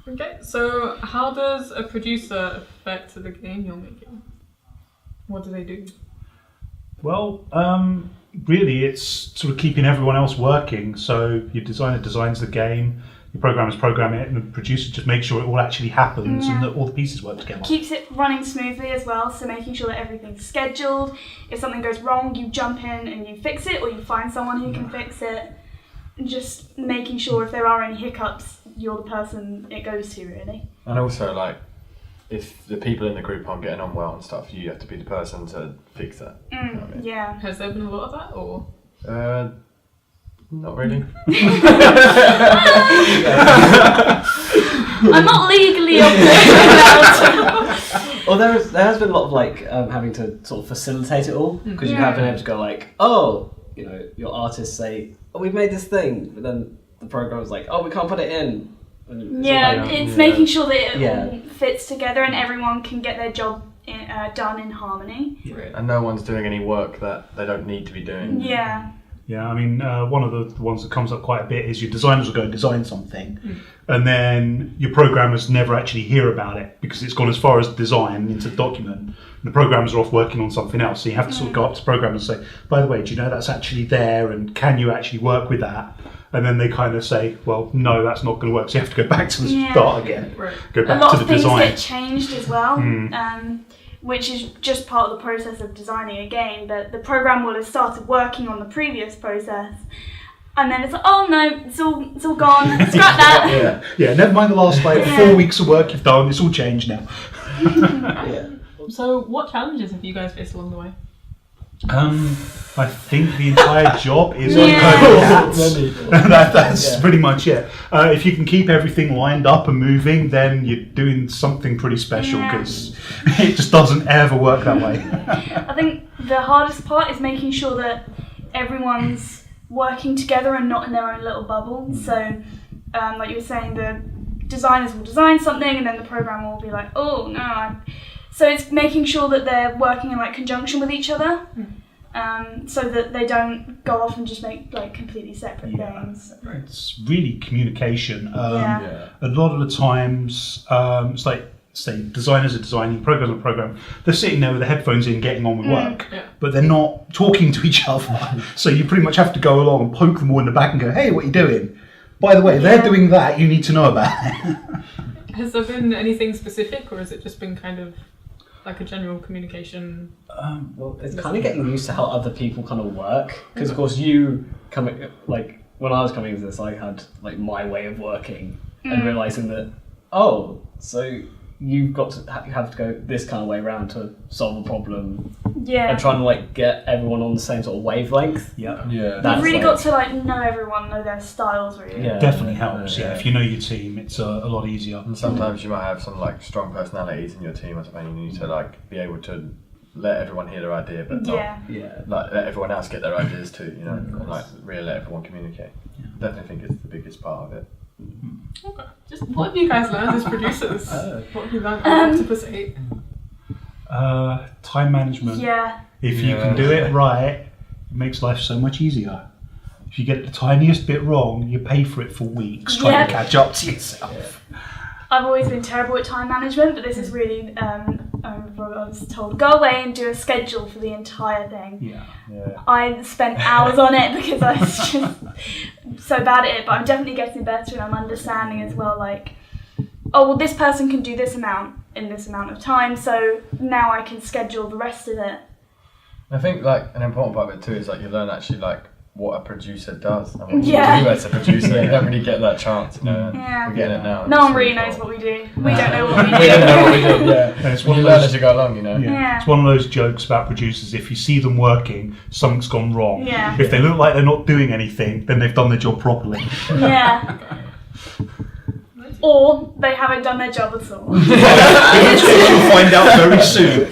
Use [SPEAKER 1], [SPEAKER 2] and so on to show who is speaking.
[SPEAKER 1] Okay, so how does a producer affect the game you're making? What do they do?
[SPEAKER 2] Well, really, it's sort of keeping everyone else working. So your designer designs the game, your programmers program it, and the producer just makes sure it all actually happens and that all the pieces work together.
[SPEAKER 3] Keeps it running smoothly as well, so making sure that everything's scheduled. If something goes wrong, you jump in and you fix it, or you find someone who can fix it. Just making sure if there are any hiccups, you're the person it goes to, really.
[SPEAKER 4] And also, like, if the people in the group aren't getting on well and stuff, you have to be the person to fix that. You know what I mean?
[SPEAKER 3] Yeah.
[SPEAKER 1] Has there been a lot of that, or?
[SPEAKER 4] Not really.
[SPEAKER 3] I'm not legally obligated.
[SPEAKER 5] Well, there has been a lot of like having to sort of facilitate it all, because you have been able to go like, oh, you know, your artists say, oh, we've made this thing, but then the program's like, oh, we can't put it in.
[SPEAKER 3] It's making sure that it all fits together and everyone can get their job done in harmony.
[SPEAKER 1] Right.
[SPEAKER 4] And no one's doing any work that they don't need to be doing.
[SPEAKER 3] Yeah.
[SPEAKER 2] Yeah, I mean, one of the ones that comes up quite a bit is your designers will go and design something, and then your programmers never actually hear about it because it's gone as far as design into document, and the programmers are off working on something else. So you have to sort of go up to programmers and say, by the way, do you know that's actually there, and can you actually work with that? And then they kind of say, well, no, that's not going to work. So you have to go back to the start again, go back to the design.
[SPEAKER 3] A lot of things get changed as well. Which is just part of the process of designing a game, but the program will have started working on the previous process, and then it's like, oh no, it's all gone, scrap that.
[SPEAKER 2] Yeah, never mind the last 4 weeks of work you've done, it's all changed now.
[SPEAKER 1] So what challenges have you guys faced along the way?
[SPEAKER 2] I think the entire job is uncoding cats. That's pretty much it. If you can keep everything lined up and moving, then you're doing something pretty special, because it just doesn't ever work that way.
[SPEAKER 3] I think the hardest part is making sure that everyone's working together and not in their own little bubble. So, like you were saying, the designers will design something and then the program will be like, oh no. So it's making sure that they're working in like conjunction with each other, so that they don't go off and just make like completely separate things.
[SPEAKER 2] It's really communication. A lot of the times, it's like, say, designers are designing, programmers are programming. They're sitting there with their headphones in, getting on with work, but they're not talking to each other. So you pretty much have to go along and poke them all in the back and go, hey, what are you doing? By the way, they're doing that, you need to know about it.
[SPEAKER 1] Has there been anything specific, or has it just been kind of like a general communication?
[SPEAKER 5] Well, it's kind of getting used to how other people kind of work, because of course you coming, like when I was coming into this, I had like my way of working and realizing that, oh, so you've got to you have to go this kind of way around to solve a problem. And trying to like get everyone on the same sort of wavelength.
[SPEAKER 3] You've really got to like know everyone, know their styles really.
[SPEAKER 2] Definitely helps. If you know your team, it's a lot easier.
[SPEAKER 4] And sometimes you might have some like strong personalities in your team or something. You need to like be able to let everyone hear their idea, but not like let everyone else get their ideas too. You know, and like really let everyone communicate. Definitely think it's the biggest part of it.
[SPEAKER 1] Okay. Just what have you guys learned as producers? What have you learned on Octopus 8?
[SPEAKER 2] Time management. If you can do it right, it makes life so much easier. If you get the tiniest bit wrong, you pay for it for weeks trying to catch up to yourself.
[SPEAKER 3] I've always been terrible at time management, but this is really, I was told, go away and do a schedule for the entire thing. I spent hours on it because I was just so bad at it, but I'm definitely getting better and I'm understanding as well, like, oh, well, this person can do this amount in this amount of time, so now I can schedule the rest of it.
[SPEAKER 4] I think like an important part of it too is like you learn actually like what a producer does and what you do as a producer. You don't really get that chance, you know. We're getting it now.
[SPEAKER 3] No one really knows what we do. We don't know what we do.
[SPEAKER 4] We don't know what we do.
[SPEAKER 2] And it's one
[SPEAKER 4] you
[SPEAKER 2] of
[SPEAKER 4] learn
[SPEAKER 2] those,
[SPEAKER 4] as you go along, you know.
[SPEAKER 2] It's one of those jokes about producers. If you see them working, something's gone wrong. If they look like they're not doing anything, then they've done their job properly.
[SPEAKER 3] Or they haven't done their job at all.
[SPEAKER 2] Which you'll find out very soon.